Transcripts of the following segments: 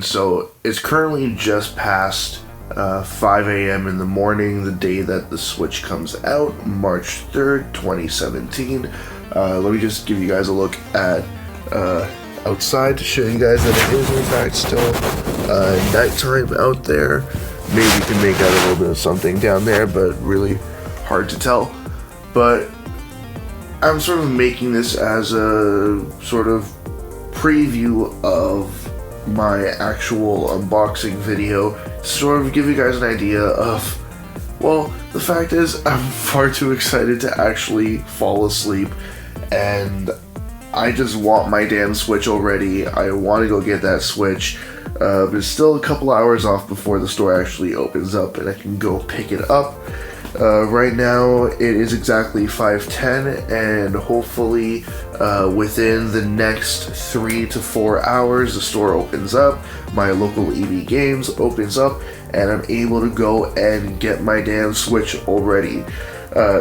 So it's currently just past 5 a.m. in the morning, the day that the Switch comes out, March 3rd, 2017. Let me just give you guys a look at outside to show you guys that it is in fact still nighttime out there. Maybe you can make out a little bit of something down there, but really hard to tell. But I'm sort of making this as a sort of preview of my actual unboxing video to sort of give you guys an idea of, well, the fact is I'm far too excited to actually fall asleep, and I just want my damn Switch already. I want to go get that Switch. It's still a couple hours off before the store actually opens up and I can go pick it up. Right now it is exactly 5:10, and hopefully within the next 3 to 4 hours the store opens up, my local EB Games opens up, and I'm able to go and get my damn Switch already.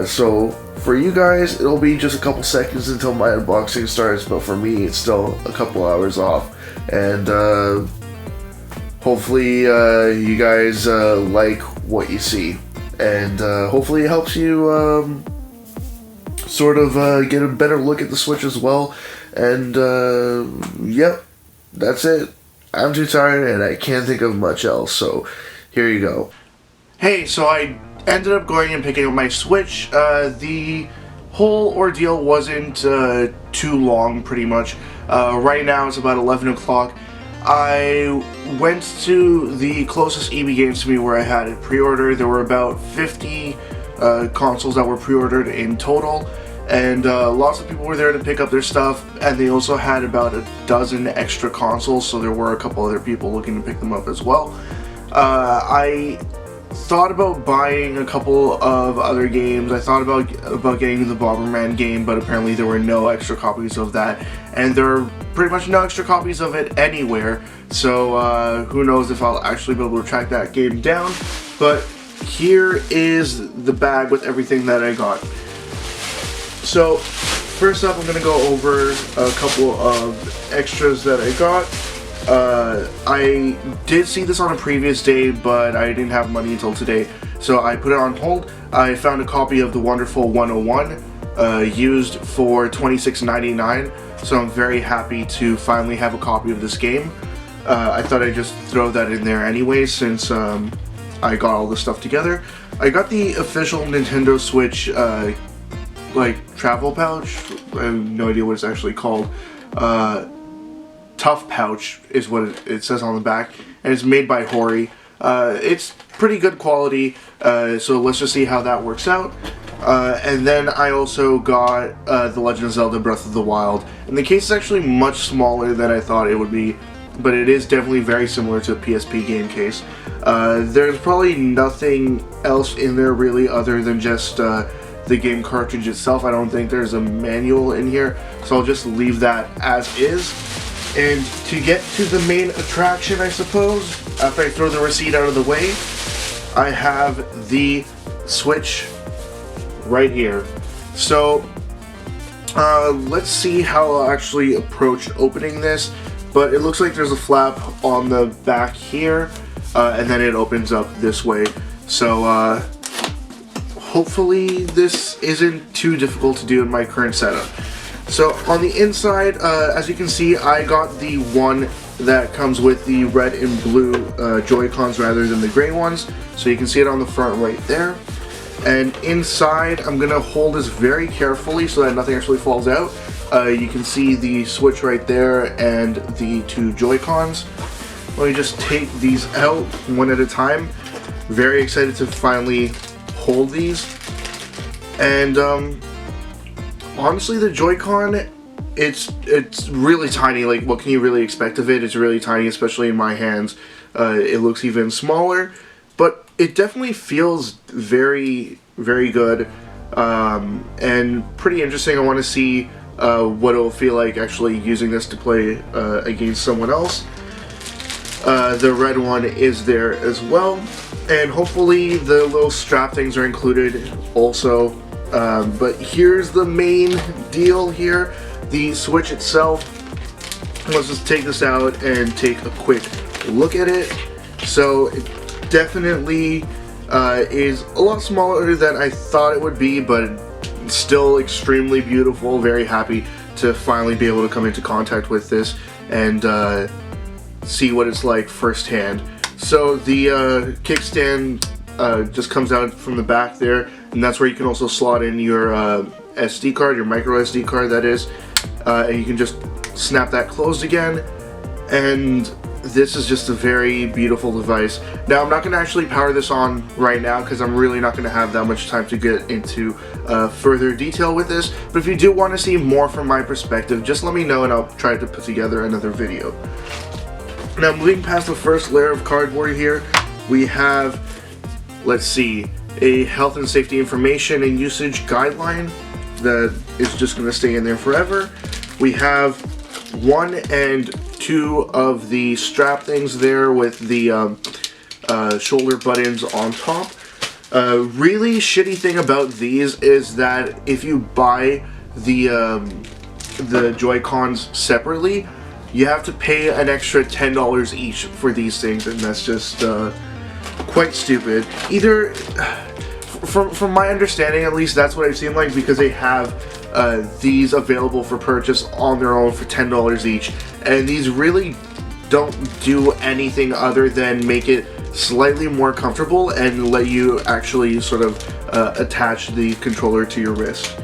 So for you guys it'll be just a couple seconds until my unboxing starts, but for me it's still a couple hours off, and hopefully you guys like what you see, and hopefully it helps you sort of get a better look at the Switch as well. And yep, that's it. I'm too tired and I can't think of much else, so here you go. Hey, so I ended up going and picking up my Switch. The whole ordeal wasn't too long, pretty much. Right now it's about 11 o'clock. I went to the closest EB Games to me where I had it pre-ordered. There were about 50 consoles that were pre-ordered in total, and lots of people were there to pick up their stuff, and they also had about a dozen extra consoles, so there were a couple other people looking to pick them up as well. I thought about buying a couple of other games. I thought about getting the Bomberman game, but apparently there were no extra copies of that, and there are pretty much no extra copies of it anywhere, so who knows if I'll actually be able to track that game down. But here is the bag with everything that I got. So first up, I'm going to go over a couple of extras that I got. I did see this on a previous day, but I didn't have money until today, so I put it on hold. I found a copy of The Wonderful 101 used for $26.99, so I'm very happy to finally have a copy of this game. I thought I'd just throw that in there anyway, since I got all this stuff together. I got the official Nintendo Switch like travel pouch. I have no idea what it's actually called. Tough pouch is what it says on the back, and it's made by Hori. It's pretty good quality, so let's just see how that works out. And then I also got The Legend of Zelda Breath of the Wild, and the case is actually much smaller than I thought it would be, but it is definitely very similar to a PSP game case. There's probably nothing else in there really other than just the game cartridge itself. I don't think there's a manual in here, so I'll just leave that as is. And to get to the main attraction, I suppose, after I throw the receipt out of the way, I have the Switch right here. So let's see how I'll actually approach opening this, but it looks like there's a flap on the back here, and then it opens up this way. So hopefully this isn't too difficult to do in my current setup. So on the inside, as you can see, I got the one that comes with the red and blue Joy-Cons rather than the gray ones. So you can see it on the front right there. And inside, I'm going to hold this very carefully so that nothing actually falls out. You can see the Switch right there and the two Joy-Cons. Let me just take these out one at a time. Very excited to finally hold these. And honestly, the Joy-Con, it's really tiny. Like, what can you really expect of it? It's really tiny, especially in my hands. It looks even smaller, but it definitely feels very, very good, and pretty interesting. I want to see what it'll feel like actually using this to play against someone else. The red one is there as well, and hopefully the little strap things are included also. But here's the main deal here. The Switch itself let's just take this out and take a quick look at it. So it definitely is a lot smaller than I thought it would be, but still extremely beautiful. Very happy to finally be able to come into contact with this and see what it's like firsthand. So the kickstand just comes out from the back there, and that's where you can also slot in your SD card, your micro SD card that is, and you can just snap that closed again, and this is just a very beautiful device. Now I'm not going to actually power this on right now because I'm really not going to have that much time to get into further detail with this, but if you do want to see more from my perspective, just let me know and I'll try to put together another video. Now moving past the first layer of cardboard here, we have, let's see, a health and safety information and usage guideline that is just going to stay in there forever. We have 1 and 2 of the strap things there with the shoulder buttons on top. Really shitty thing about these is that if you buy the Joy-Cons separately, you have to pay an extra $10 each for these things, and that's just quite stupid. Either, from my understanding at least, that's what I've seen like, because they have these available for purchase on their own for $10 each, and these really don't do anything other than make it slightly more comfortable and let you actually sort of attach the controller to your wrist.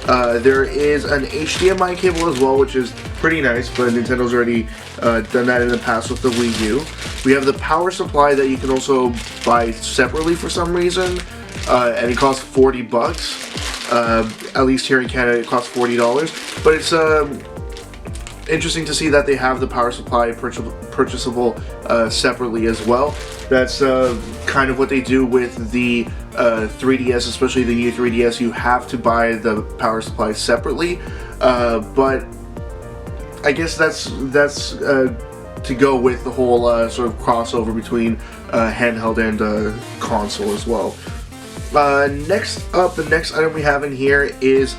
There is an HDMI cable as well, which is pretty nice, but Nintendo's already done that in the past with the Wii U. We have the power supply that you can also buy separately for some reason, and it costs 40 bucks. At least here in Canada it costs $40, but it's interesting to see that they have the power supply purchasable separately as well. That's kind of what they do with the 3DS, especially the new 3DS. You have to buy the power supply separately, but I guess that's to go with the whole sort of crossover between handheld and console as well. Next up, the next item we have in here is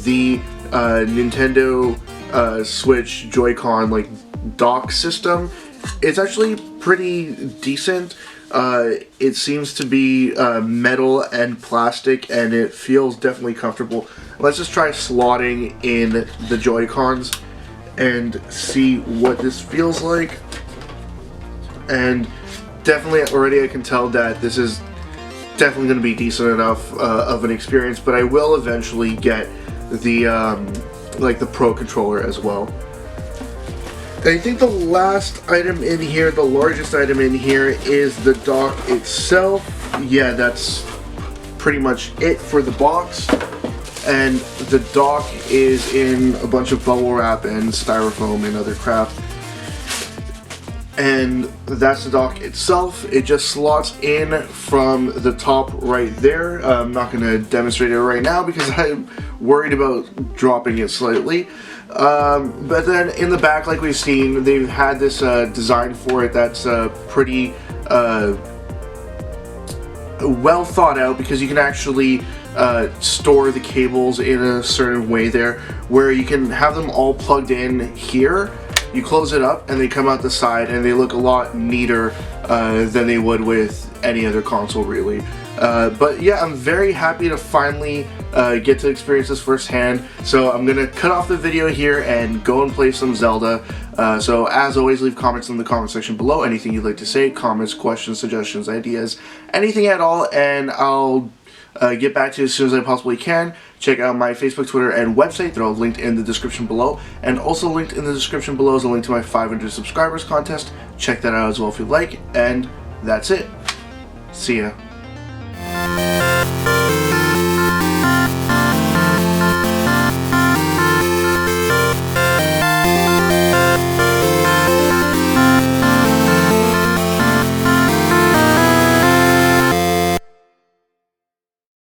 the Nintendo Switch Joy-Con like dock system. It's actually pretty decent. It seems to be metal and plastic, and it feels definitely comfortable. Let's just try slotting in the Joy-Cons and see what this feels like. And definitely already I can tell that this is definitely going to be decent enough of an experience, but I will eventually get the like the Pro controller as well. I think the last item in here, the largest item in here, is the dock itself. Yeah, that's pretty much it for the box. And the dock is in a bunch of bubble wrap and styrofoam and other crap. And that's the dock itself. It just slots in from the top right there. I'm not going to demonstrate it right now because I'm worried about dropping it slightly. But then in the back, like we've seen, they've had this design for it that's pretty well thought out, because you can actually store the cables in a certain way there, where you can have them all plugged in here. You close it up and they come out the side, and they look a lot neater than they would with any other console, really. But yeah, I'm very happy to finally get to experience this firsthand. So I'm gonna cut off the video here and go and play some Zelda. So as always, leave comments in the comment section below. Anything you'd like to say, comments, questions, suggestions, ideas, anything at all, and I'll get back to you as soon as I possibly can. Check out my Facebook, Twitter, and website. They're all linked in the description below. And also linked in the description below is a link to my 500 subscribers contest. Check that out as well if you'd like. And that's it. See ya.